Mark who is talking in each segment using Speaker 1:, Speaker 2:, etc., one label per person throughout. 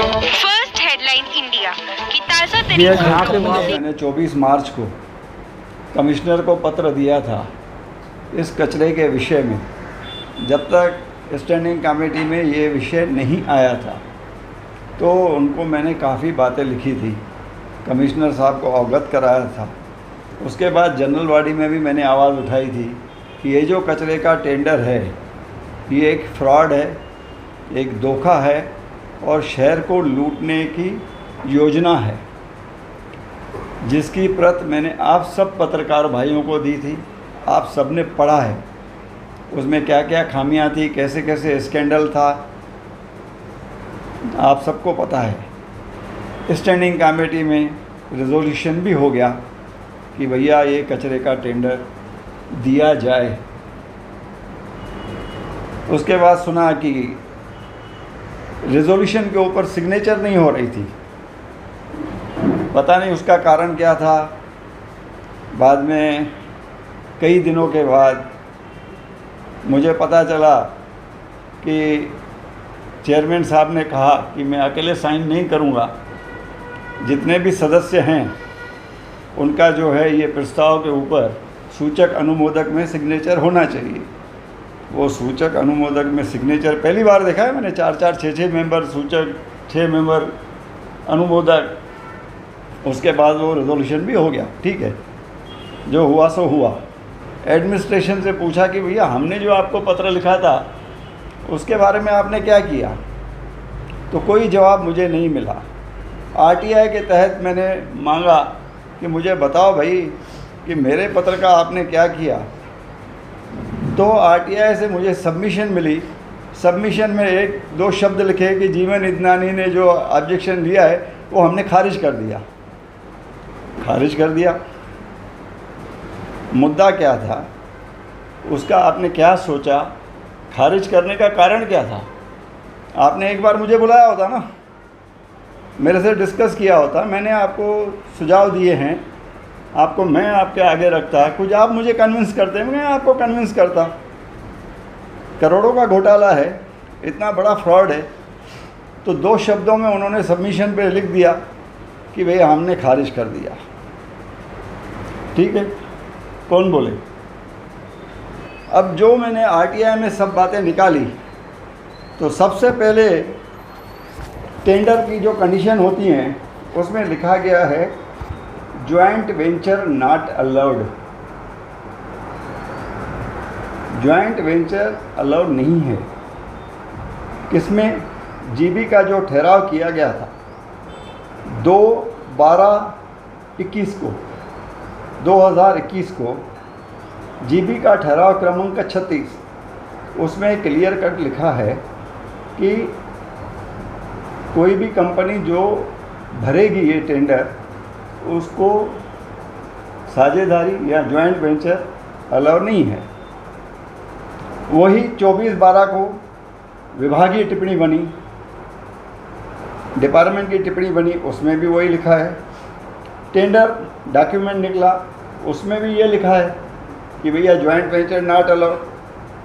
Speaker 1: First headline India की ताज़ा
Speaker 2: मैंने 24 मार्च को कमिश्नर को पत्र दिया था इस कचरे के विषय में। जब तक स्टैंडिंग कमेटी में ये विषय नहीं आया था तो उनको मैंने काफ़ी बातें लिखी थी, कमिश्नर साहब को अवगत कराया था। उसके बाद जनरल बॉडी में भी मैंने आवाज़ उठाई थी कि ये जो कचरे का टेंडर है ये एक फ्रॉड है, एक धोखा है और शहर को लूटने की योजना है, जिसकी प्रत मैंने आप सब पत्रकार भाइयों को दी थी। आप सब ने पढ़ा है उसमें क्या क्या खामियां थी, कैसे कैसे स्कैंडल था, आप सबको पता है। स्टैंडिंग कमेटी में रिजोल्यूशन भी हो गया कि भैया ये कचरे का टेंडर दिया जाए। उसके बाद सुना कि रिजोल्यूशन के ऊपर सिग्नेचर नहीं हो रही थी, पता नहीं उसका कारण क्या था। बाद में कई दिनों के बाद मुझे पता चला कि चेयरमैन साहब ने कहा कि मैं अकेले साइन नहीं करूंगा, जितने भी सदस्य हैं उनका जो है ये प्रस्ताव के ऊपर सूचक अनुमोदक में सिग्नेचर होना चाहिए। वो सूचक अनुमोदक में सिग्नेचर पहली बार देखा है मैंने, 4-4, 6-6 मेंबर सूचक, 6 मेंबर अनुमोदक। उसके बाद वो रिजोल्यूशन भी हो गया, ठीक है, जो हुआ सो हुआ। एडमिनिस्ट्रेशन से पूछा कि भैया हमने जो आपको पत्र लिखा था उसके बारे में आपने क्या किया, तो कोई जवाब मुझे नहीं मिला। आरटीआई के तहत मैंने मांगा कि मुझे बताओ भाई कि मेरे पत्र का आपने क्या किया। तो आरटीआई से मुझे सबमिशन मिली। सबमिशन में 1-2 शब्द लिखे कि जीवन इदनानी ने जो ऑब्जेक्शन लिया है वो हमने खारिज कर दिया। खारिज कर दिया। मुद्दा क्या था उसका, आपने क्या सोचा, खारिज करने का कारण क्या था? आपने एक बार मुझे बुलाया होता ना, मेरे से डिस्कस किया होता, मैंने आपको सुझाव दिए हैं, आपको मैं आपके आगे रखता, कुछ आप मुझे कन्विंस करते, मैं आपको कन्विंस करता। करोड़ों का घोटाला है, इतना बड़ा फ्रॉड है, तो 2 शब्दों में उन्होंने सबमिशन पे लिख दिया कि भैया हमने खारिज कर दिया। ठीक है, कौन बोले? अब जो मैंने आरटीआई में सब बातें निकाली, तो सबसे पहले टेंडर की जो कंडीशन होती हैं उसमें लिखा गया है joint venture not allowed. Joint venture allowed नहीं है। किसमें? जीबी का जो ठहराव किया गया था 2/12/21 को, 2021 को, जीबी का ठहराव क्रमांक 36, उसमें क्लियर कट लिखा है कि कोई भी कंपनी जो भरेगी ये टेंडर उसको साझेदारी या जॉइंट वेंचर अलाउ नहीं है। वही 24/12 को विभागीय टिप्पणी बनी, डिपार्टमेंट की टिप्पणी बनी, उसमें भी वही लिखा है। टेंडर डॉक्यूमेंट निकला, उसमें भी ये लिखा है कि भैया जॉइंट वेंचर नॉट अलाउड।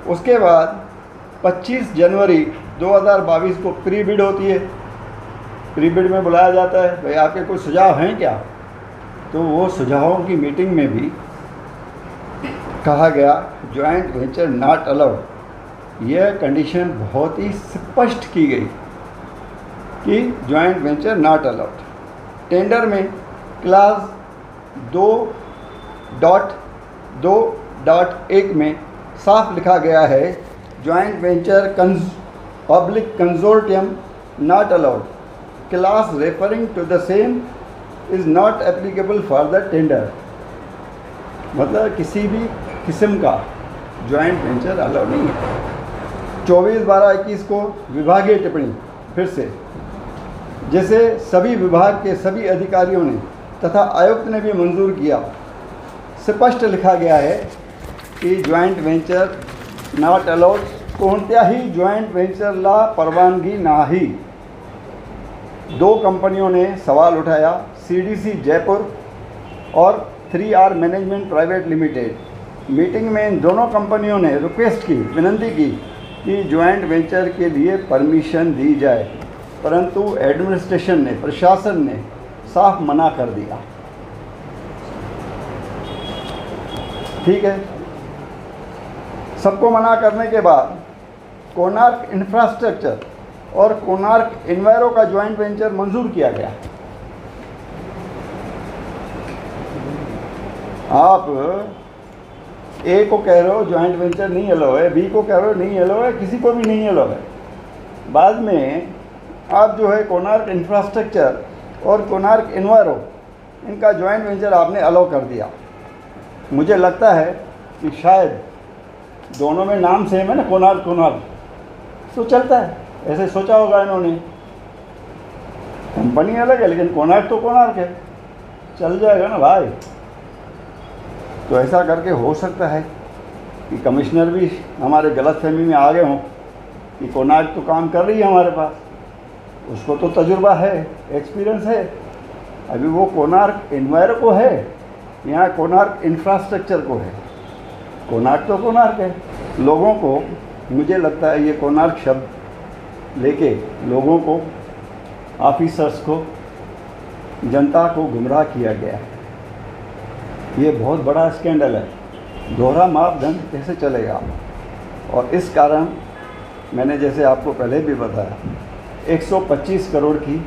Speaker 2: उसके बाद 25 जनवरी 2022 को प्री बिड होती है। प्री बिड में बुलाया जाता है, भाई आपके कोई सुझाव हैं क्या? तो वो सुझावों की मीटिंग में भी कहा गया जॉइंट वेंचर नॉट अलाउड। यह कंडीशन बहुत ही स्पष्ट की गई कि joint venture not allowed. Tender में क्लास 2.2.1 में साफ लिखा गया है joint venture public consortium not allowed. Clause referring to the same is not applicable for the tender. मतलब किसी भी किस्म का जॉइंट वेंचर अलाउड नहीं है। 24/12/21 को विभागीय टिप्पणी फिर से, जैसे सभी विभाग के सभी अधिकारियों ने तथा आयुक्त ने भी मंजूर किया, स्पष्ट लिखा गया है की जॉइंट वेंचर नॉट अलाउड, कोणत्याही जॉइंट वेंचरला परवानगी नाही। 2 कंपनियों ने सवाल उठाया, सीडीसी जयपुर और 3R management private limited. Meeting में इन दोनों कंपनियों ने रिक्वेस्ट की, विनती की कि जॉइंट वेंचर के लिए परमिशन दी जाए। परंतु एडमिनिस्ट्रेशन ने, प्रशासन ने साफ मना कर दिया। ठीक है, सबको मना करने के बाद कोणार्क इंफ्रास्ट्रक्चर और कोणार्क इन्वायरो का जॉइंट वेंचर मंजूर किया गया। आप ए को कह रहे हो जॉइंट वेंचर नहीं अलाउ है, बी को कह रहे हो नहीं अलाउ है, किसी को भी नहीं अलाउ है। बाद में आप जो है कोणार्क इंफ्रास्ट्रक्चर और कोणार्क इन्वायरो, इनका जॉइंट वेंचर आपने अलाउ कर दिया। मुझे लगता है कि शायद दोनों में नाम सेम है ना, कोणार्क कोणार्क, तो चलता है, ऐसे सोचा होगा इन्होंने। कंपनी अलग है लेकिन कोणार्क तो कोणार्क है, चल जाएगा ना भाई। तो ऐसा करके हो सकता है कि कमिश्नर भी हमारे गलतफहमी में आ गए हों कि कोणार्क तो काम कर रही है हमारे पास, उसको तो तजुर्बा है, एक्सपीरियंस है। अभी वो कोणार्क इन्वायरो को है, यहाँ कोणार्क इंफ्रास्ट्रक्चर को है। कोणार्क तो कोणार्क है। लोगों को, मुझे लगता है ये कोणार्क शब्द लेके लोगों को, ऑफिसर्स को, जनता को गुमराह किया गया है। ये बहुत बड़ा स्कैंडल है। दोहरा मापदंड कैसे चलेगा? और इस कारण मैंने जैसे आपको पहले भी बताया, 125 करोड़ की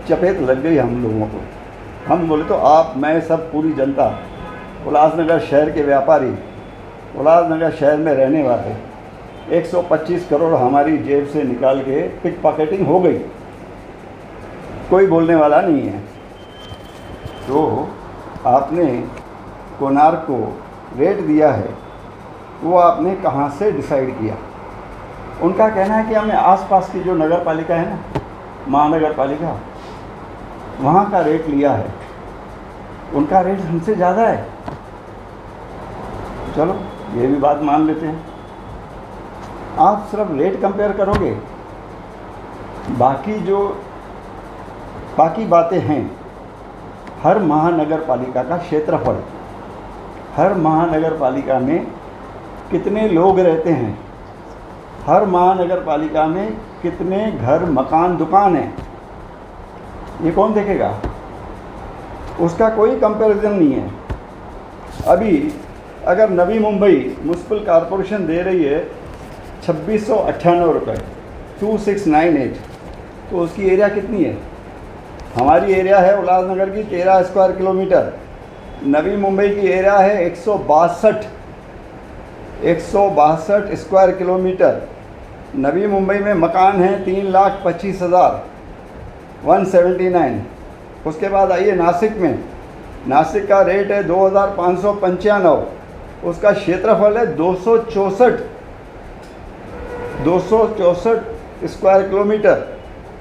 Speaker 2: चपेट लग गई हम लोगों को। हम बोले तो आप, मैं, सब पूरी जनता, उल्लासनगर शहर के व्यापारी, उल्लासनगर शहर में रहने वाले, 125 करोड़ हमारी जेब से निकाल के पिक पॉकेटिंग हो गई। कोई बोलने वाला नहीं है। तो आपने कोणार्क को रेट दिया है, वो आपने कहाँ से डिसाइड किया? उनका कहना है कि हमने आसपास की जो नगर पालिका है ना, महानगर पालिका, वहाँ का रेट लिया है। उनका रेट हमसे ज़्यादा है। चलो ये भी बात मान लेते हैं। आप सिर्फ रेट कंपेयर करोगे, बाकी बातें हैं। हर महानगर पालिका का क्षेत्रफल, हर महानगर पालिका में कितने लोग रहते हैं, हर महानगर पालिका में कितने घर, मकान, दुकान हैं, ये कौन देखेगा? उसका कोई कंपैरिजन नहीं है। अभी अगर नवी मुंबई म्युनिसिपल कॉरपोरेशन दे रही है 2698 रुपये, 2698, तो उसकी एरिया कितनी है? हमारी एरिया है उल्लासनगर की 13 स्क्वायर किलोमीटर। नवी मुंबई की एरिया है 162 स्क्वायर किलोमीटर। नवी मुंबई में मकान हैं 3,25,000, 179। उसके बाद आइए नासिक में, नासिक का रेट है 2,595, उसका क्षेत्रफल है 264 स्क्वायर किलोमीटर।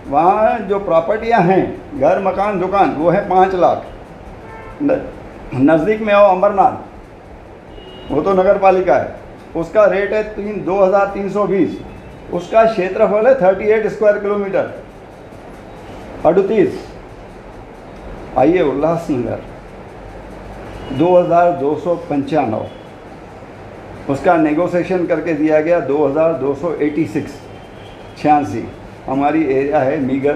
Speaker 2: वहाँ जो प्रॉपर्टियाँ हैं, घर, मकान, दुकान, वो है 5 लाख। नज़दीक में आओ अमरनाथ, वो तो नगर पालिका है, उसका रेट है 2,320, उसका क्षेत्रफल है 38 स्क्वायर किलोमीटर, 38। आइए उल्लासनगर 2,295, उसका नेगोशिएशन करके दिया गया 2,286। हमारी एरिया है मीगर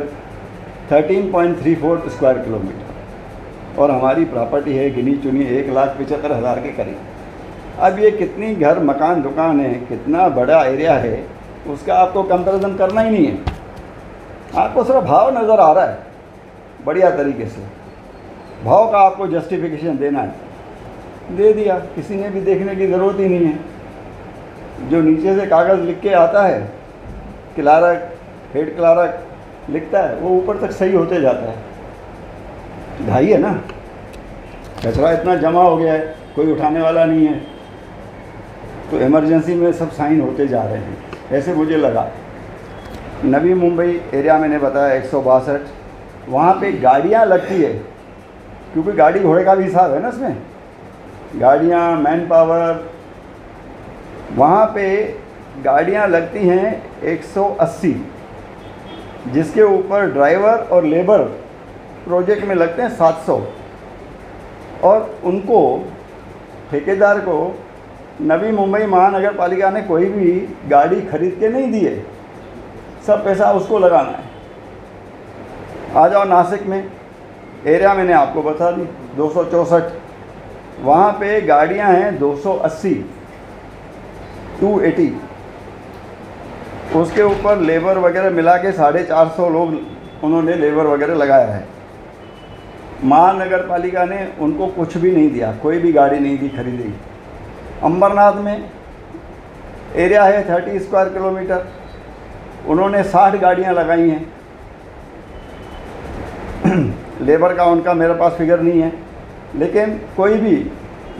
Speaker 2: 13.34 स्क्वायर किलोमीटर और हमारी प्रॉपर्टी है गिनी चुनी 1,75,000 के करीब। अब ये कितनी घर, मकान, दुकान है, कितना बड़ा एरिया है, उसका आपको कंपैरिजन करना ही नहीं है। आपको सिर्फ भाव नज़र आ रहा है, बढ़िया तरीके से भाव का आपको जस्टिफिकेशन देना है, दे दिया। किसी ने भी देखने की ज़रूरत ही नहीं है। जो नीचे से कागज़ लिख के आता है, क्लार्क, हेड क्लार्क लिखता है, वो ऊपर तक सही होते जाता है। ढाई है ना, कचरा इतना जमा हो गया है, कोई उठाने वाला नहीं है, तो इमरजेंसी में सब साइन होते जा रहे हैं, ऐसे मुझे लगा। नवी मुंबई एरिया मैंने बताया 162, वहाँ पे गाड़ियाँ लगती है, क्योंकि गाड़ी घोड़े का भी हिसाब है ना इसमें, गाड़ियाँ, मैन पावर, वहाँ पे गाड़ियाँ लगती हैं 180, जिसके ऊपर ड्राइवर और लेबर प्रोजेक्ट में लगते हैं 700। और उनको, ठेकेदार को, नवी मुंबई महानगर पालिका ने कोई भी गाड़ी खरीद के नहीं दी है, सब पैसा उसको लगाना है। आ जाओ नासिक में, एरिया मैंने आपको बता दी 264, वहाँ पे गाड़ियाँ हैं 280, 280, उसके ऊपर लेबर वगैरह मिला के 450 लोग उन्होंने लेबर वगैरह लगाया है। महानगर पालिका ने उनको कुछ भी नहीं दिया, कोई भी गाड़ी नहीं दी खरीदी। अंबरनाथ में एरिया है 30 स्क्वायर किलोमीटर, उन्होंने 60 गाड़ियाँ लगाई हैं। लेबर का उनका मेरे पास फिगर नहीं है, लेकिन कोई भी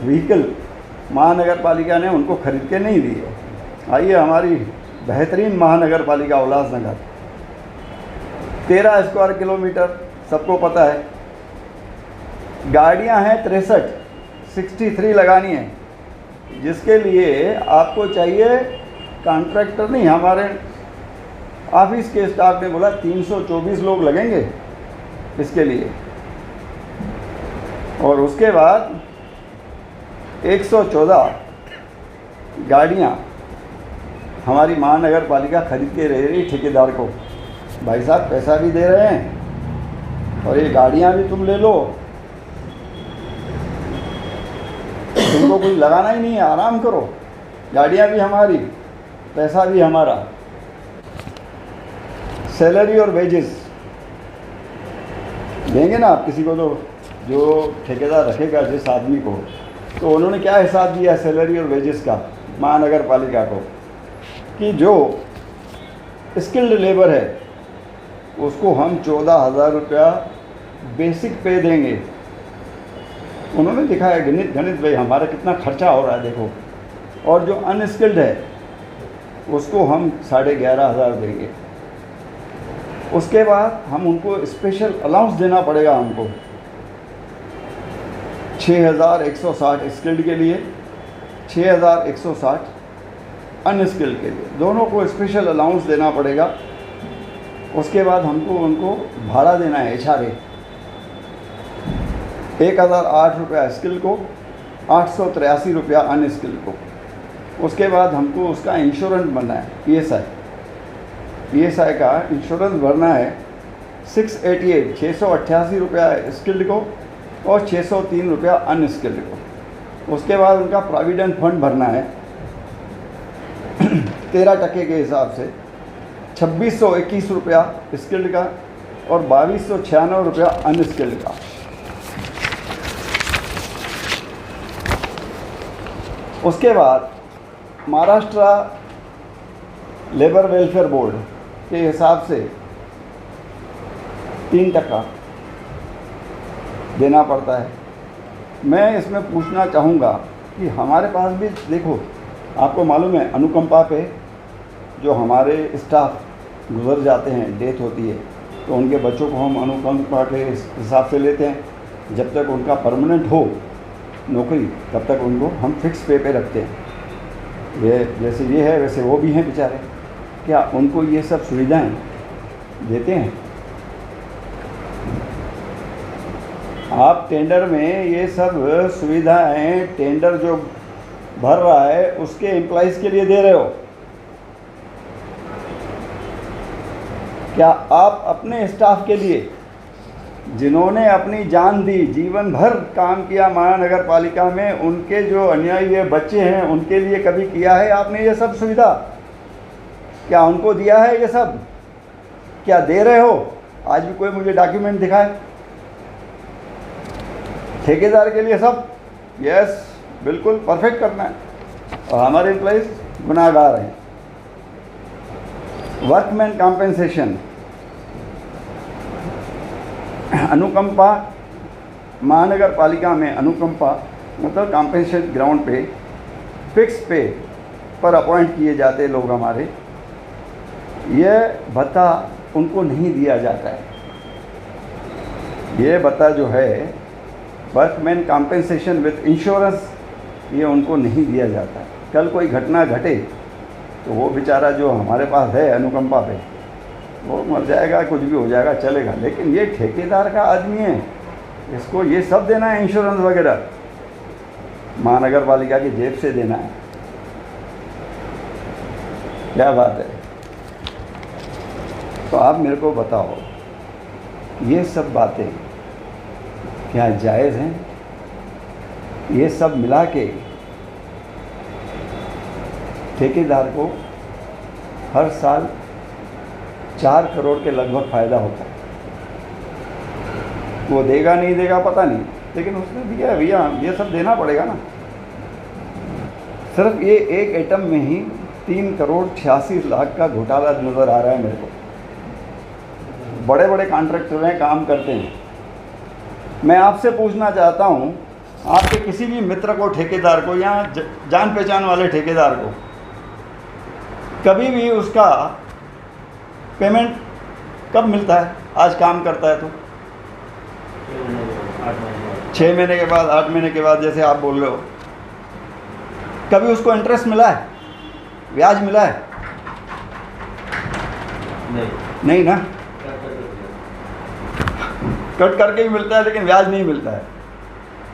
Speaker 2: व्हीकल महानगर पालिका ने उनको खरीद के नहीं दी है। आइए हमारी बेहतरीन महानगर पालिका उल्लासनगर, 13 स्क्वायर किलोमीटर, सबको पता है। गाड़ियां हैं 63, 63 लगानी है, जिसके लिए आपको चाहिए कॉन्ट्रैक्टर नहीं, हमारे ऑफिस के स्टाफ ने बोला 324 लोग लगेंगे इसके लिए। और उसके बाद 114 गाड़ियां हमारी महानगर पालिका खरीद के दे रही ठेकेदार को। भाई साहब पैसा भी दे रहे हैं और ये गाड़ियां भी तुम ले लो, तुमको कुछ लगाना ही नहीं है, आराम करो, गाड़ियां भी हमारी, पैसा भी हमारा। सैलरी और वेजेस देंगे ना आप किसी को, तो जो ठेकेदार रखेगा जिस आदमी को, तो उन्होंने क्या हिसाब दिया सैलरी और वेजेस का महानगर पालिका को, कि जो स्किल्ड लेबर है उसको हम 14,000 रुपया बेसिक पे देंगे। उन्होंने दिखाया गणित भाई हमारा कितना खर्चा हो रहा है देखो, और जो अनस्किल्ड है उसको हम 11,500 देंगे। उसके बाद हम उनको स्पेशल अलाउंस देना पड़ेगा, हमको 6,160 स्किल्ड के लिए, 6,160 अनस्किल्ड के लिए, दोनों को स्पेशल अलाउंस देना पड़ेगा। उसके बाद हमको उनको भाड़ा देना है HRA, 1,008 रुपया स्किल को, 883 रुपया अनस्किल को। उसके बाद हमको उसका इंश्योरेंस भरना है, PSI का इंश्योरेंस भरना है 688 रुपया स्किल्ड को और 603 रुपया अनस्किल्ड को। उसके बाद उनका प्रोविडेंट फंड भरना है 13% के हिसाब से 2,621 रुपया स्किल्ड का और 2,296 रुपया अनस्किल्ड का। उसके बाद महाराष्ट्र लेबर वेलफेयर बोर्ड के हिसाब से 3% देना पड़ता है। मैं इसमें पूछना चाहूँगा कि हमारे पास भी देखो, आपको मालूम है अनुकंपा पे जो हमारे स्टाफ गुजर जाते हैं, डेथ होती है, तो उनके बच्चों को हम अनुकंपा के हिसाब से लेते हैं। जब तक उनका परमानेंट हो नौकरी तब तक उनको हम फिक्स पे रखते हैं। ये जैसे ये है वैसे वो भी हैं बेचारे, क्या उनको ये सब सुविधाएं देते हैं? आप टेंडर में ये सब सुविधाएं टेंडर जो भर रहा है उसके एम्प्लॉइज़ के लिए दे रहे हो? क्या आप अपने स्टाफ के लिए, जिन्होंने अपनी जान दी, जीवन भर काम किया महानगर पालिका में, उनके जो अन्यायी बच्चे हैं उनके लिए कभी किया है आपने ये सब सुविधा? क्या उनको दिया है ये सब? क्या दे रहे हो? आज भी कोई मुझे डॉक्यूमेंट दिखाए। ठेकेदार के लिए सब यस बिल्कुल परफेक्ट करना है और हमारे एम्प्लॉइज गुनाहगार हैं। वर्कमैन कॉम्पेंसेशन, अनुकंपा महानगर पालिका में अनुकंपा मतलब कॉम्पेंसेशन ग्राउंड पे फिक्स पे पर अपॉइंट किए जाते लोग हमारे, ये भत्ता उनको नहीं दिया जाता है। ये भत्ता जो है वर्कमैन कॉम्पेंसेशन विद इंश्योरेंस, ये उनको नहीं दिया जाता है। कल कोई घटना घटे तो वो बेचारा जो हमारे पास है अनुकंपा पे, वो मर जाएगा, कुछ भी हो जाएगा, चलेगा, लेकिन ये ठेकेदार का आदमी है, इसको ये सब देना है, इंश्योरेंस वगैरह महानगर पालिका की जेब से देना है। क्या बात है? तो आप मेरे को बताओ, ये सब बातें क्या जायज़ हैं? ये सब मिला के ठेकेदार को हर साल 4 करोड़ के लगभग फ़ायदा होता है। वो देगा नहीं देगा पता नहीं, लेकिन उसने दिया भैया, ये सब देना पड़ेगा ना। सिर्फ ये एक एटम में ही 3 करोड़ 86 लाख का घोटाला नज़र आ रहा है मेरे को। बड़े बड़े कॉन्ट्रैक्टर हैं, काम करते हैं। मैं आपसे पूछना चाहता हूँ, आपके किसी भी मित्र को, ठेकेदार को या जान पहचान वाले ठेकेदार को कभी भी उसका पेमेंट कब मिलता है? आज काम करता है तो 6 महीने के बाद, 8 महीने के बाद, जैसे आप बोल रहे हो। कभी उसको इंटरेस्ट मिला है, ब्याज मिला है? नहीं ना, कट करके ही मिलता है, लेकिन ब्याज नहीं मिलता है।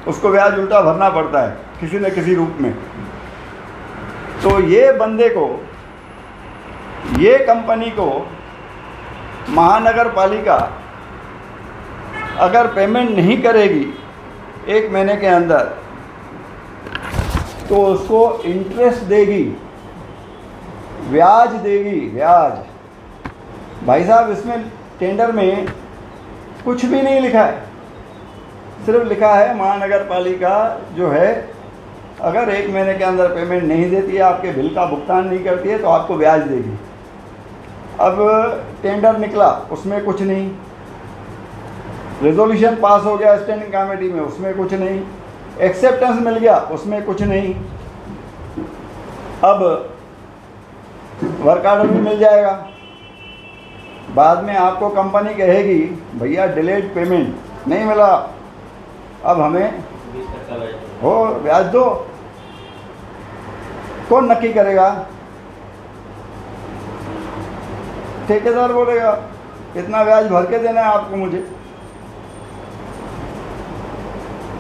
Speaker 2: उसको ब्याज उल्टा भरना पड़ता है किसी न किसी रूप में। तो ये बंदे को, ये कंपनी को महानगर पालिका अगर पेमेंट नहीं करेगी 1 महीने के अंदर, तो उसको इंटरेस्ट देगी, ब्याज देगी, ब्याज। भाई साहब, इसमें टेंडर में कुछ भी नहीं लिखा है, सिर्फ लिखा है महानगर पालिका जो है अगर 1 महीने के अंदर पेमेंट नहीं देती है, आपके बिल का भुगतान नहीं करती है, तो आपको ब्याज देगी। अब टेंडर निकला, उसमें कुछ नहीं। रेजोल्यूशन पास हो गया स्टैंडिंग कमेटी में, उसमें कुछ नहीं। एक्सेप्टेंस मिल गया, उसमें कुछ नहीं। अब वर्क ऑर्डर भी मिल जाएगा, बाद में आपको कंपनी कहेगी भैया डिलेड पेमेंट नहीं मिला, अब हमें हो ब्याज दो। कौन नक्की करेगा? ठेकेदार बोलेगा इतना ब्याज भर के देना है आपको मुझे।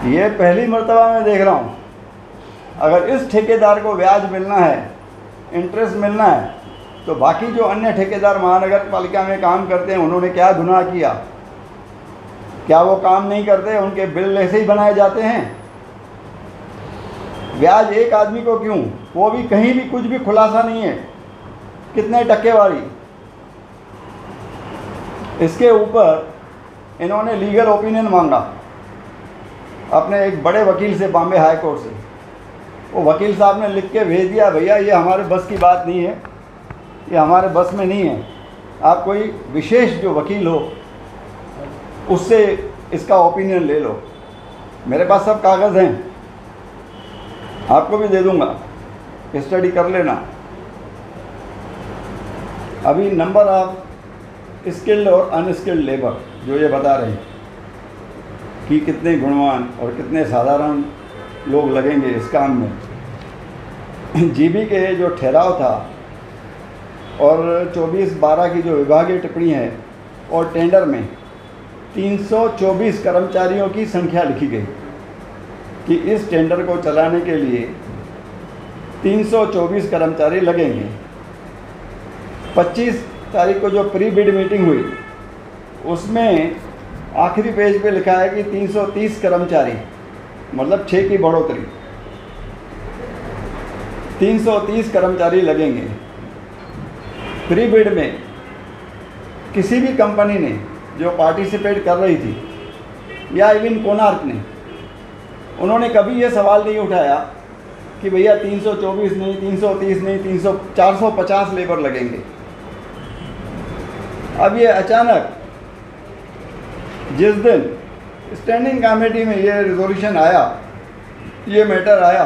Speaker 2: ये पहली मर्तबा मैं देख रहा हूँ। अगर इस ठेकेदार को ब्याज मिलना है, इंटरेस्ट मिलना है, तो बाकी जो अन्य ठेकेदार महानगर पालिका में काम करते हैं, उन्होंने क्या गुनाह किया? क्या वो काम नहीं करते? उनके बिल ऐसे ही बनाए जाते हैं। ब्याज एक आदमी को क्यों? वो भी कहीं भी कुछ भी खुलासा नहीं है कितने टक्केवारी। इसके ऊपर इन्होंने लीगल ओपिनियन मांगा अपने एक बड़े वकील से, बॉम्बे हाई कोर्ट से। वो वकील साहब ने लिख के भेज दिया, भैया ये हमारे बस की बात नहीं है, ये हमारे बस में नहीं है, आप कोई विशेष जो वकील हो उससे इसका ओपिनियन ले लो। मेरे पास सब कागज़ हैं, आपको भी दे दूंगा, स्टडी कर लेना। अभी नंबर ऑफ स्किल्ड और अनस्किल्ड लेबर जो ये बता रहे हैं कि कितने गुणवान और कितने साधारण लोग लगेंगे इस काम में। जीबी के जो ठहराव था और 24/12 की जो विभागीय टिप्पणी है और टेंडर में 324 कर्मचारियों की संख्या लिखी गई कि इस टेंडर को चलाने के लिए 324 कर्मचारी लगेंगे। 25 तारीख को जो प्री बिड मीटिंग हुई उसमें आखिरी पेज पे लिखा है कि 330 कर्मचारी, मतलब 6 की बढ़ोतरी, 330 कर्मचारी लगेंगे। प्री बिड में किसी भी कंपनी ने जो पार्टिसिपेट कर रही थी या इवन कोणार्क ने, उन्होंने कभी ये सवाल नहीं उठाया कि भैया 324 नहीं, 330 नहीं, 450 लेबर लगेंगे। अब ये अचानक जिस दिन स्टैंडिंग कमेटी में ये रिजोल्यूशन आया, ये मैटर आया,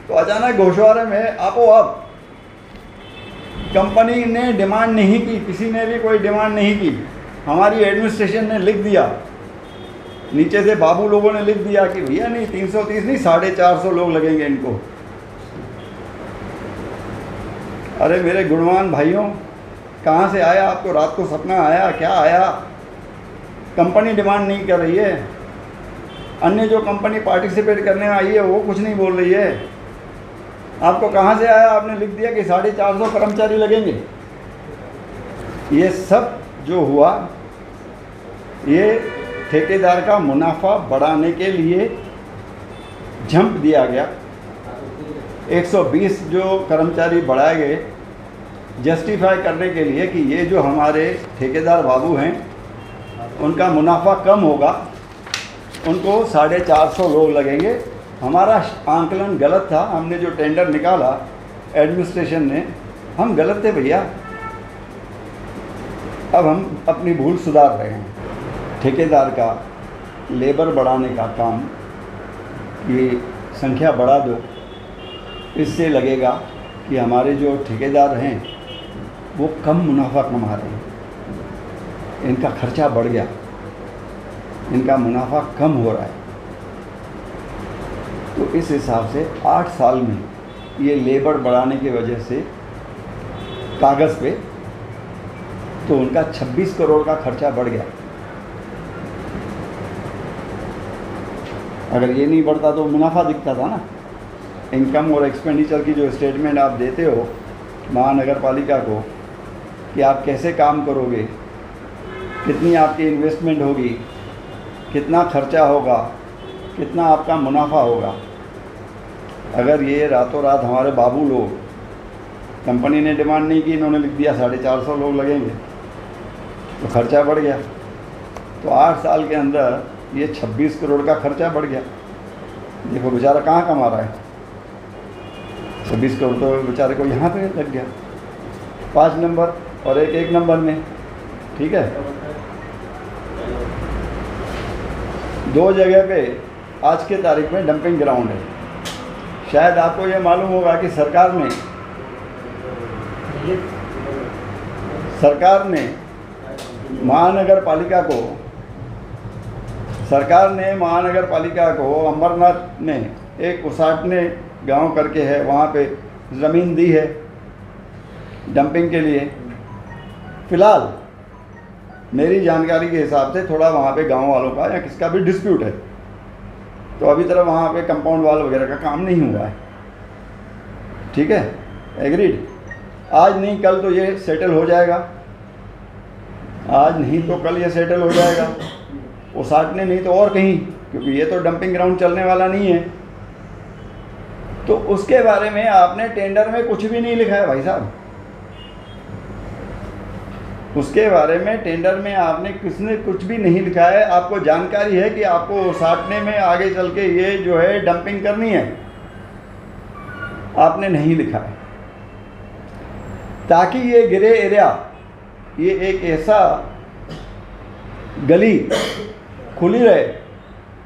Speaker 2: तो अचानक गोशवारे में आपो आप कंपनी ने डिमांड नहीं की, किसी ने भी कोई डिमांड नहीं की। हमारी एडमिनिस्ट्रेशन ने लिख दिया, नीचे से बाबू लोगों ने लिख दिया कि भैया नहीं 330 नहीं 450 लोग लगेंगे इनको। अरे मेरे गुणवान भाइयों, कहाँ से आया? आपको रात को सपना आया? क्या आया? कंपनी डिमांड नहीं कर रही है, अन्य जो कंपनी पार्टिसिपेट करने आई है वो कुछ नहीं बोल रही है। आपको कहाँ से आया? आपने लिख दिया कि 450 कर्मचारी लगेंगे। ये सब जो हुआ ये ठेकेदार का मुनाफा बढ़ाने के लिए जंप दिया गया। 120 जो कर्मचारी बढ़ाए गए जस्टिफाई करने के लिए कि ये जो हमारे ठेकेदार बाबू हैं उनका मुनाफा कम होगा, उनको 450 लोग लगेंगे। हमारा आंकलन गलत था, हमने जो टेंडर निकाला एडमिनिस्ट्रेशन ने, हम गलत थे भैया। अब हम अपनी भूल सुधार रहे हैं। ठेकेदार का लेबर बढ़ाने का काम, ये संख्या बढ़ा दो, इससे लगेगा कि हमारे जो ठेकेदार हैं वो कम मुनाफा कमा रहे हैं, इनका खर्चा बढ़ गया, इनका मुनाफा कम हो रहा है। तो इस हिसाब से 8 साल में ये लेबर बढ़ाने की वजह से कागज़ पे तो उनका 26 करोड़ का खर्चा बढ़ गया। अगर ये नहीं बढ़ता तो मुनाफा दिखता था ना। इनकम और एक्सपेंडिचर की जो स्टेटमेंट आप देते हो महानगर पालिका को कि आप कैसे काम करोगे, कितनी आपकी इन्वेस्टमेंट होगी, कितना खर्चा होगा, कितना आपका मुनाफा होगा, अगर ये रातों रात हमारे बाबू लोग, कंपनी ने डिमांड नहीं की, इन्होंने लिख दिया 450 लोग लगेंगे, तो खर्चा बढ़ गया। तो 8 साल के अंदर ये 26 करोड़ का खर्चा बढ़ गया। देखो बेचारा कहाँ कमा रहा है, 26 करोड़ तो बेचारे को यहाँ पे लग गया, 5 नंबर और एक नंबर में। ठीक है, 2 जगह पे आज के तारीख में डंपिंग ग्राउंड है। शायद आपको ये मालूम होगा कि सरकार ने महानगर पालिका को अमरनाथ में एक उसाटने गांव करके है, वहाँ पे ज़मीन दी है डंपिंग के लिए। फ़िलहाल मेरी जानकारी के हिसाब से थोड़ा वहाँ पे गांव वालों का या किसका भी डिस्प्यूट है, तो अभी तरह वहाँ पे कंपाउंड वाल वगैरह का काम नहीं हुआ है। ठीक है, एग्रीड। आज नहीं कल तो ये सेटल हो जाएगा, आज नहीं तो कल ये सेटल हो जाएगा। उसाटने नहीं तो और कहीं, क्योंकि ये तो डंपिंग ग्राउंड चलने वाला नहीं है। तो उसके बारे में आपने टेंडर में कुछ भी नहीं लिखा है भाई साहब। उसके बारे में टेंडर में आपने किसने कुछ भी नहीं लिखा है। आपको जानकारी है कि आपको उसाटने में आगे चल के ये जो है डंपिंग करनी है, आपने नहीं लिखा है, ताकि ये ग्रे एरिया, ये एक ऐसा गली खुली रहे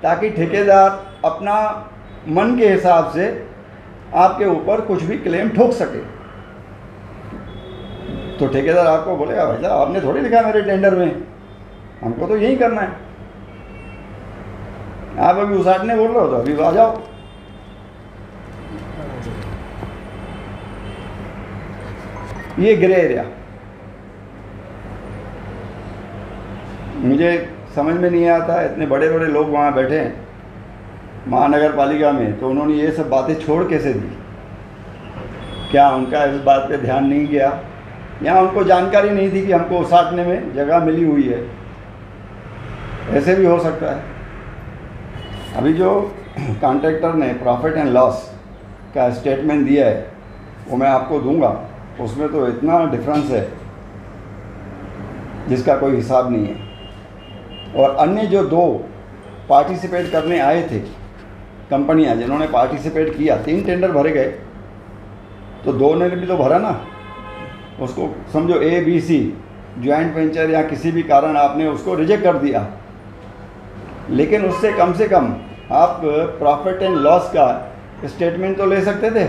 Speaker 2: ताकि ठेकेदार अपना मन के हिसाब से आपके ऊपर कुछ भी क्लेम ठोक सके। तो ठेकेदार आपको बोलेगा भाई साहब आपने थोड़ी लिखा मेरे टेंडर में, हमको तो यही करना है। आप अभी उसाटने बोल रहे हो तो अभी आ जाओ। ये ग्रे एरिया मुझे समझ में नहीं आता, इतने बड़े बड़े लोग वहाँ बैठे हैं महानगर पालिका में, तो उन्होंने ये सब बातें छोड़ कैसे दी? क्या उनका इस बात पे ध्यान नहीं गया, या उनको जानकारी नहीं थी कि हमको उसाटने में जगह मिली हुई है? ऐसे भी हो सकता है। अभी जो कॉन्ट्रैक्टर ने प्रॉफिट एंड लॉस का स्टेटमेंट दिया है वो मैं आपको दूंगा, उसमें तो इतना डिफरेंस है जिसका कोई हिसाब नहीं है। और अन्य जो 2 पार्टिसिपेट करने आए थे कंपनियां, जिन्होंने पार्टिसिपेट किया, 3 टेंडर भरे गए, तो 2 ने भी तो भरा ना। उसको समझो ABC जॉइंट वेंचर या किसी भी कारण आपने उसको रिजेक्ट कर दिया, लेकिन उससे कम से कम आप प्रॉफिट एंड लॉस का स्टेटमेंट तो ले सकते थे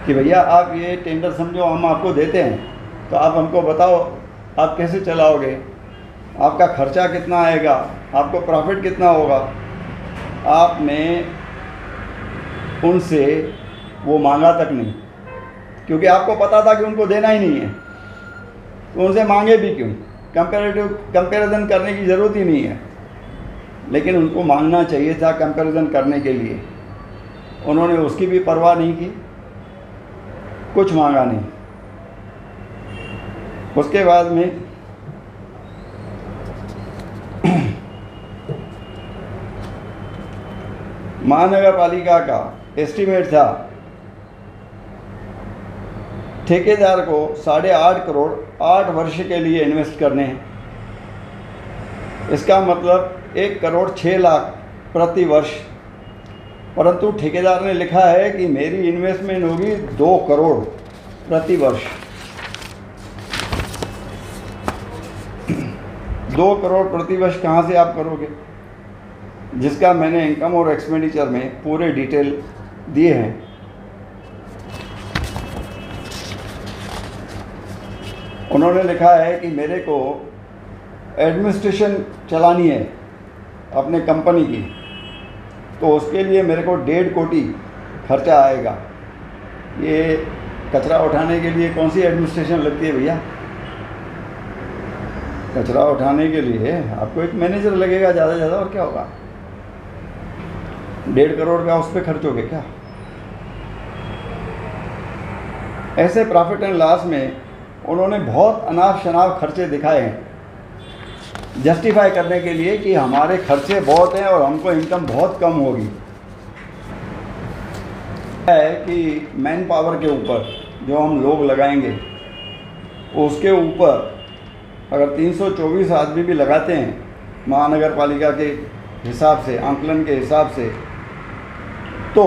Speaker 2: कि भैया आप ये टेंडर समझो हम आपको देते हैं, तो आप हमको बताओ आप कैसे चलाओगे, आपका खर्चा कितना आएगा, आपको प्रॉफिट कितना होगा। आपने उनसे वो मांगा तक नहीं, क्योंकि आपको पता था कि उनको देना ही नहीं है, तो उनसे मांगे भी क्यों? कंपैरिजन करने की ज़रूरत ही नहीं है। लेकिन उनको मांगना चाहिए था कंपैरिजन करने के लिए, उन्होंने उसकी भी परवाह नहीं की, कुछ मांगा नहीं। उसके बाद में महानगर पालिका का एस्टीमेट था ठेकेदार को 8.5 करोड़ 8 वर्ष के लिए इन्वेस्ट करने हैं। इसका मतलब 1 करोड़ 6 लाख प्रति वर्ष, परंतु ठेकेदार ने लिखा है कि मेरी इन्वेस्टमेंट होगी 2 करोड़ प्रति वर्ष। 2 करोड़ प्रति वर्ष कहाँ से आप करोगे, जिसका मैंने इनकम और एक्सपेंडिचर में पूरे डिटेल दिए हैं। उन्होंने लिखा है कि मेरे को एडमिनिस्ट्रेशन चलानी है अपने कंपनी की, तो उसके लिए मेरे को 1.5 कोटी खर्चा आएगा। ये कचरा उठाने के लिए कौन सी एडमिनिस्ट्रेशन लगती है भैया? कचरा उठाने के लिए आपको एक मैनेजर लगेगा ज़्यादा से ज़्यादा, और क्या होगा। 1.5 करोड़ का उस पर खर्च हो गया क्या? ऐसे प्रॉफिट एंड लॉस में उन्होंने बहुत अनाप शनाप खर्चे दिखाए हैं जस्टिफाई करने के लिए कि हमारे खर्चे बहुत हैं और हमको इनकम बहुत कम होगी। है कि मैन पावर के ऊपर जो हम लोग लगाएंगे उसके ऊपर अगर 324 आदमी भी लगाते हैं महानगर पालिका के हिसाब से, आंकलन के हिसाब से, तो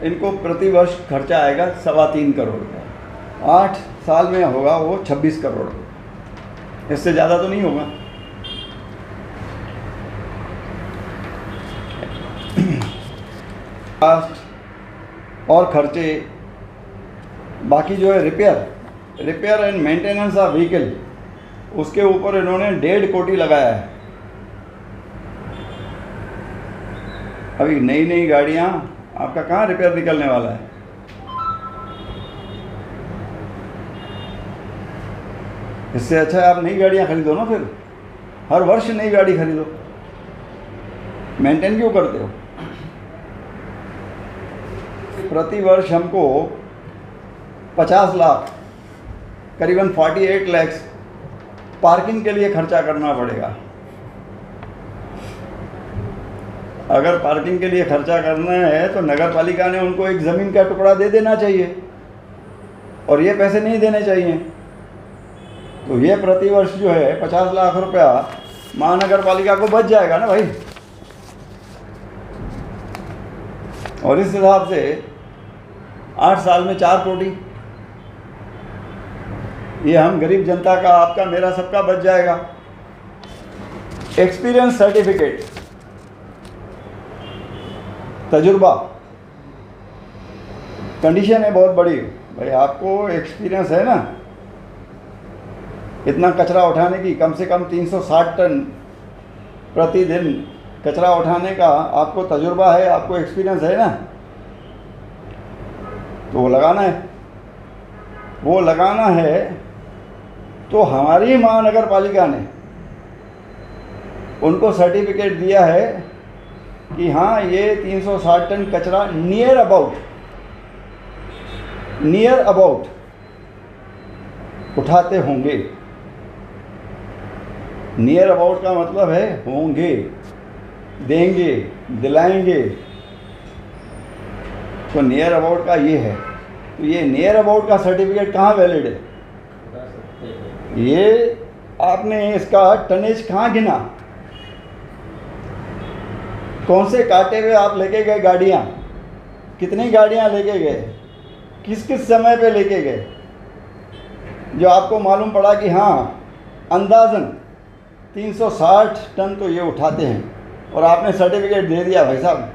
Speaker 2: इनको प्रति वर्ष खर्चा आएगा 3.25 करोड़ का। 8 साल में होगा वो 26 करोड़, इससे ज़्यादा तो नहीं होगा। कास्ट और खर्चे बाकी जो है repair and maintenance of vehicle, उसके ऊपर इन्होंने 1.5 कोटी लगाया है। अभी नई गाड़ियाँ आपका कहाँ रिपेयर निकलने वाला है? इससे अच्छा है आप नई गाड़ियाँ खरीदो ना, फिर हर वर्ष नई गाड़ी खरीदो। मेंटेन क्यों करते हो? प्रति वर्ष हमको 50 लाख करीबन 48 लाख पार्किंग के लिए खर्चा करना पड़ेगा। अगर पार्किंग के लिए खर्चा करना है तो नगर पालिका ने उनको एक ज़मीन का टुकड़ा दे देना चाहिए और ये पैसे नहीं देने चाहिए। तो ये प्रति वर्ष जो है 50 लाख रुपया महानगर पालिका को बच जाएगा ना भाई। और इस हिसाब से 8 साल में 4 कोटी ये हम गरीब जनता का, आपका, मेरा, सबका बच जाएगा। एक्सपीरियंस सर्टिफिकेट, तजुर्बा, कंडीशन है बहुत बड़ी भाई। आपको एक्सपीरियंस है ना इतना कचरा उठाने की, कम से कम 360 टन प्रतिदिन कचरा उठाने का आपको तजुर्बा है, आपको एक्सपीरियंस है ना, तो वो लगाना है। तो हमारी महानगर पालिका ने उनको सर्टिफिकेट दिया है कि हाँ ये 360 टन कचरा नियर अबाउट उठाते होंगे। नियर अबाउट का मतलब है होंगे, देंगे, दिलाएंगे। तो नियर अबाउट का ये है। तो ये नियर अबाउट का सर्टिफिकेट कहाँ वैलिड है? ये आपने इसका टनेज कहाँ गिना? कौन से काटे हुए आप लेके गए गाड़ियाँ? कितनी गाड़ियाँ लेके गए? किस किस समय पे लेके गए? जो आपको मालूम पड़ा कि हाँ अंदाज़न 360 टन तो ये उठाते हैं और आपने सर्टिफिकेट दे दिया भाई साहब।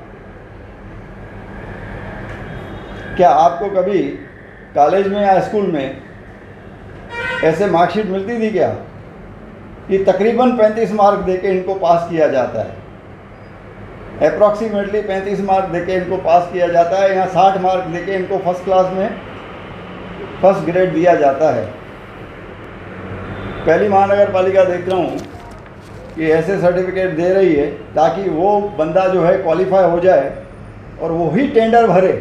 Speaker 2: क्या आपको कभी कॉलेज में या स्कूल में ऐसे मार्कशीट मिलती थी क्या कि तकरीबन 35 मार्क देके इनको पास किया जाता है? अप्रॉक्सीमेटली 35 मार्क देके इनको पास किया जाता है, या 60 मार्क देके इनको फर्स्ट क्लास में फर्स्ट ग्रेड दिया जाता है। पहली महानगर पालिका देख रहा हूँ कि ऐसे सर्टिफिकेट दे रही है ताकि वो बंदा जो है क्वालिफाई हो जाए और वो ही टेंडर भरे।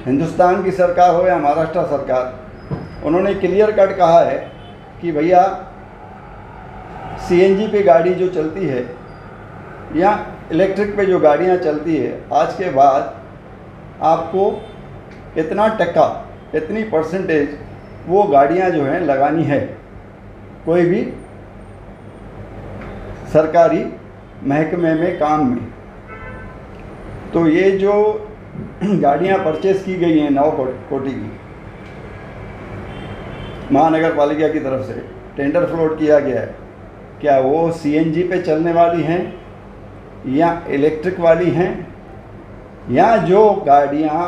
Speaker 2: हिंदुस्तान की सरकार हो या महाराष्ट्र सरकार, उन्होंने क्लियर कट कहा है कि भैया सीएनजी पे गाड़ी जो चलती है या इलेक्ट्रिक पे जो गाड़ियाँ चलती है, आज के बाद आपको इतना टक्का, इतनी परसेंटेज वो गाड़ियाँ जो हैं लगानी है कोई भी सरकारी महकमे में, काम में। तो ये जो गाड़ियाँ परचेज़ की गई हैं 9 कोटी की, महानगर पालिका की तरफ से टेंडर फ्लोट किया गया है, क्या वो सीएनजी पे चलने वाली हैं या इलेक्ट्रिक वाली हैं, या जो गाड़ियाँ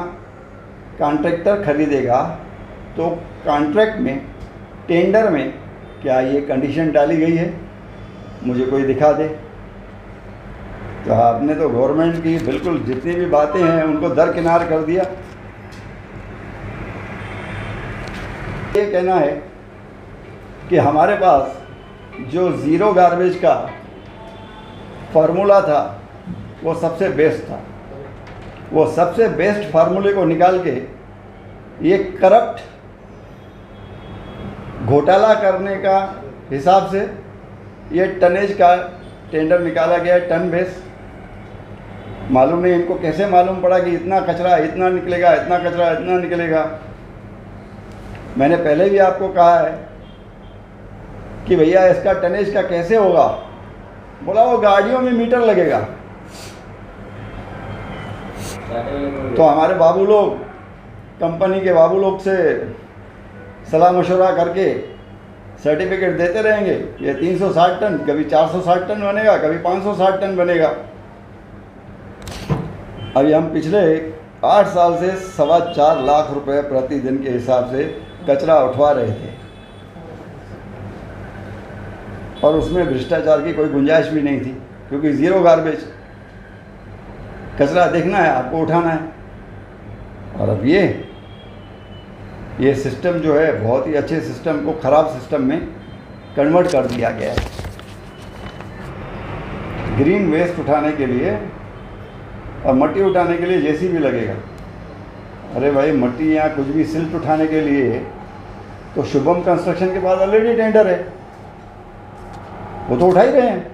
Speaker 2: कॉन्ट्रैक्टर खरीदेगा तो कॉन्ट्रैक्ट में, टेंडर में क्या ये कंडीशन डाली गई है, मुझे कोई दिखा दे। तो आपने तो गवर्नमेंट की बिल्कुल जितनी भी बातें हैं उनको दरकिनार कर दिया। ये कहना है कि हमारे पास जो ज़ीरो गार्बेज का फार्मूला था वो सबसे बेस्ट था। वो सबसे बेस्ट फार्मूले को निकाल के ये करप्ट घोटाला करने का हिसाब से ये टनेज का टेंडर निकाला गया है, टन बेस। मालूम नहीं इनको कैसे मालूम पड़ा कि इतना कचरा इतना निकलेगा, इतना कचरा इतना निकलेगा। मैंने पहले भी आपको कहा है कि भैया इसका टनेज का कैसे होगा, बोला वो गाड़ियों में मीटर लगेगा। तो हमारे बाबू लोग, कंपनी के बाबू लोग से सलाह मशवरा करके सर्टिफिकेट देते रहेंगे, ये 360 टन, कभी 460 टन बनेगा, कभी 560 टन बनेगा। अभी हम पिछले 8 साल से 4.25 लाख रुपए प्रतिदिन के हिसाब से कचरा उठवा रहे थे, और उसमें भ्रष्टाचार की कोई गुंजाइश भी नहीं थी, क्योंकि ज़ीरो गार्बेज, कचरा देखना है आपको, उठाना है। और अब ये सिस्टम जो है बहुत ही अच्छे सिस्टम को ख़राब सिस्टम में कन्वर्ट कर दिया गया है। ग्रीन वेस्ट उठाने के लिए और मट्टी उठाने के लिए जेसीबी लगेगा। अरे भाई, मट्टी या कुछ भी सिल्ट उठाने के लिए तो शुभम कंस्ट्रक्शन के पास ऑलरेडी टेंडर है, वो तो उठा ही रहे हैं।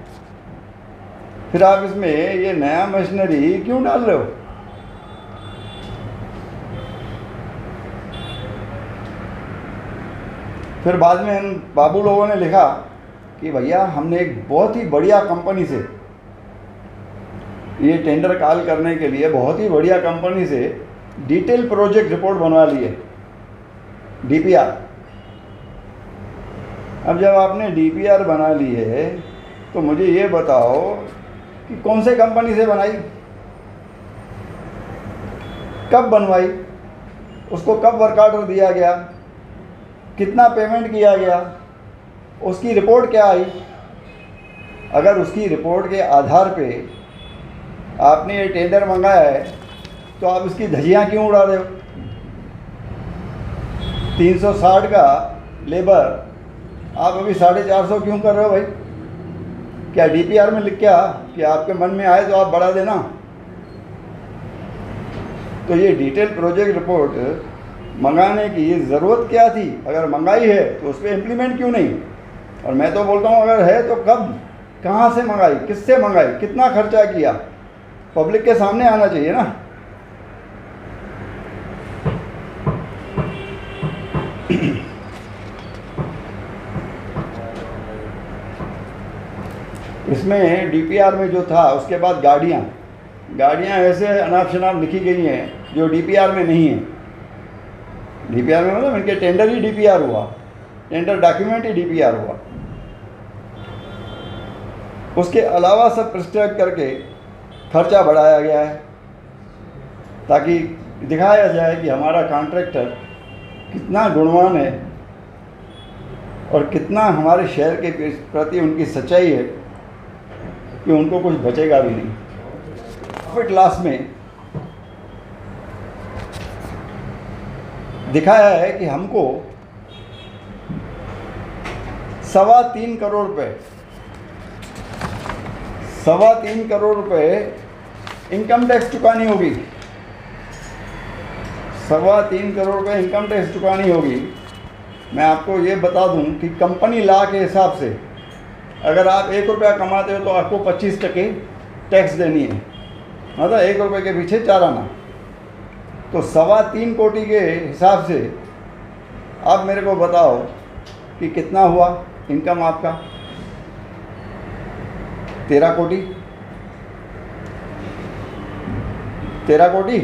Speaker 2: फिर आप इसमें ये नया मशीनरी क्यों डाल रहे हो? फिर बाद में इन बाबू लोगों ने लिखा कि भैया हमने एक बहुत ही बढ़िया कंपनी से ये टेंडर कॉल करने के लिए, बहुत ही बढ़िया कंपनी से डिटेल प्रोजेक्ट रिपोर्ट बनवा ली है, डीपीआर। अब जब आपने डीपीआर बना ली है तो मुझे ये बताओ कि कौन से कंपनी से बनाई, कब बनवाई, उसको कब वर्क ऑर्डर दिया गया, कितना पेमेंट किया गया, उसकी रिपोर्ट क्या आई। अगर उसकी रिपोर्ट के आधार पे आपने ये टेंडर मंगाया है तो आप इसकी धज्जियाँ क्यों उड़ा रहे हो? 360 का लेबर आप अभी 450 क्यों कर रहे हो भाई? क्या डीपीआर में लिख क्या कि आपके मन में आए तो आप बढ़ा देना? तो ये डिटेल प्रोजेक्ट रिपोर्ट मंगाने की ज़रूरत क्या थी? अगर मंगाई है तो उस पर इम्प्लीमेंट क्यों नहीं? और मैं तो बोलता हूँ अगर है तो कब, कहाँ से मंगाई, किससे मंगाई, कितना खर्चा किया, पब्लिक के सामने आना चाहिए ना। इसमें डीपीआर में जो था उसके बाद गाड़ियाँ ऐसे अनाप शनाप लिखी गई हैं जो डीपीआर में नहीं है। डीपीआर में मतलब इनके टेंडर ही डीपीआर हुआ, टेंडर डॉक्यूमेंट ही डीपीआर हुआ। उसके अलावा सब प्रिस्क्राइब करके खर्चा बढ़ाया गया है ताकि दिखाया जाए कि हमारा कॉन्ट्रैक्टर कितना गुणवान है और कितना हमारे शहर के प्रति उनकी सच्चाई है कि उनको कुछ बचेगा भी नहीं। प्रॉफिट लॉस में दिखाया है कि हमको 3.25 करोड़ रुपए, 3.25 करोड़ रुपए इनकम टैक्स चुकानी होगी। 3.25 करोड़ रुपए इनकम टैक्स चुकानी होगी। मैं आपको ये बता दूं कि कंपनी लॉ के हिसाब से अगर आप 1 रुपया कमाते हो तो आपको 25% टैक्स देनी है, मतलब 1 रुपये के पीछे 4 आना। तो 3.25 कोटी के हिसाब से आप मेरे को बताओ कि कितना हुआ इनकम आपका? 13 कोटी। 13 कोटी।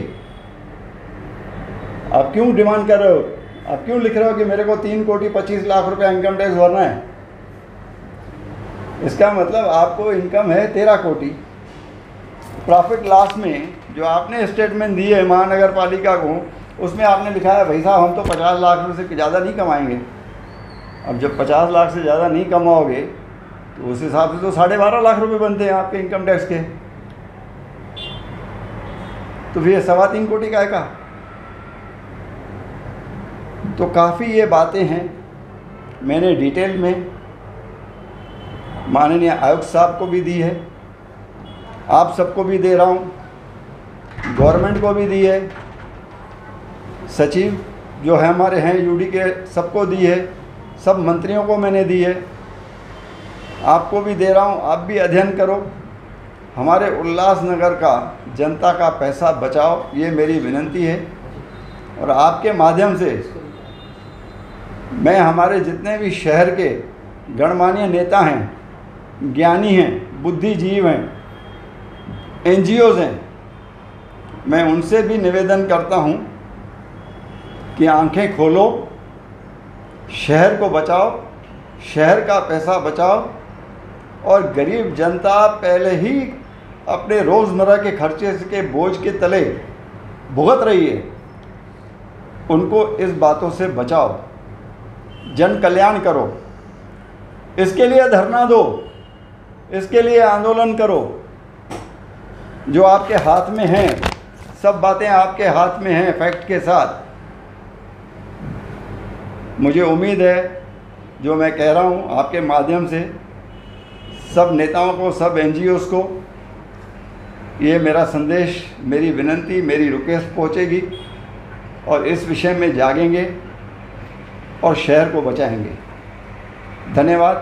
Speaker 2: आप क्यों डिमांड कर रहे हो? आप क्यों लिख रहे हो कि मेरे को 3 कोटी 25 लाख रुपया इनकम टैक्स भरना है? इसका मतलब आपको इनकम है 13 कोटी। प्रॉफिट लॉस में जो आपने स्टेटमेंट दी है महानगर पालिका को, उसमें आपने लिखा है भाई साहब हम तो 50 लाख रुपये से ज़्यादा नहीं कमाएंगे। अब जब 50 लाख से ज़्यादा नहीं कमाओगे तो उस हिसाब से तो 12.5 लाख रुपए बनते हैं आपके इनकम टैक्स के। तो फिर 3.25 कोटी का तो काफ़ी ये बातें हैं, मैंने डिटेल में माननीय आयुक्त साहब को भी दी है, आप सबको भी दे रहा हूँ, गवर्नमेंट को भी दी है, सचिव जो है हमारे हैं यूडी के सबको दी है, सब मंत्रियों को मैंने दी है, आपको भी दे रहा हूँ। आप भी अध्ययन करो, हमारे उल्लासनगर का जनता का पैसा बचाओ, ये मेरी विनती है। और आपके माध्यम से मैं हमारे जितने भी शहर के गणमान्य नेता हैं, ज्ञानी हैं, बुद्धिजीव हैं, एनजीओज़ हैं, मैं उनसे भी निवेदन करता हूं कि आंखें खोलो, शहर को बचाओ, शहर का पैसा बचाओ। और गरीब जनता पहले ही अपने रोज़मर्रा के खर्चे के बोझ के तले भुगत रही है, उनको इस बातों से बचाओ, जन कल्याण करो, इसके लिए धरना दो, इसके लिए आंदोलन करो। जो आपके हाथ में हैं, सब बातें आपके हाथ में हैं फैक्ट के साथ। मुझे उम्मीद है जो मैं कह रहा हूँ आपके माध्यम से सब नेताओं को, सब एनजीओज़ को ये मेरा संदेश, मेरी विनती, मेरी रिक्वेस्ट पहुँचेगी और इस विषय में जागेंगे और शहर को बचाएंगे। धन्यवाद।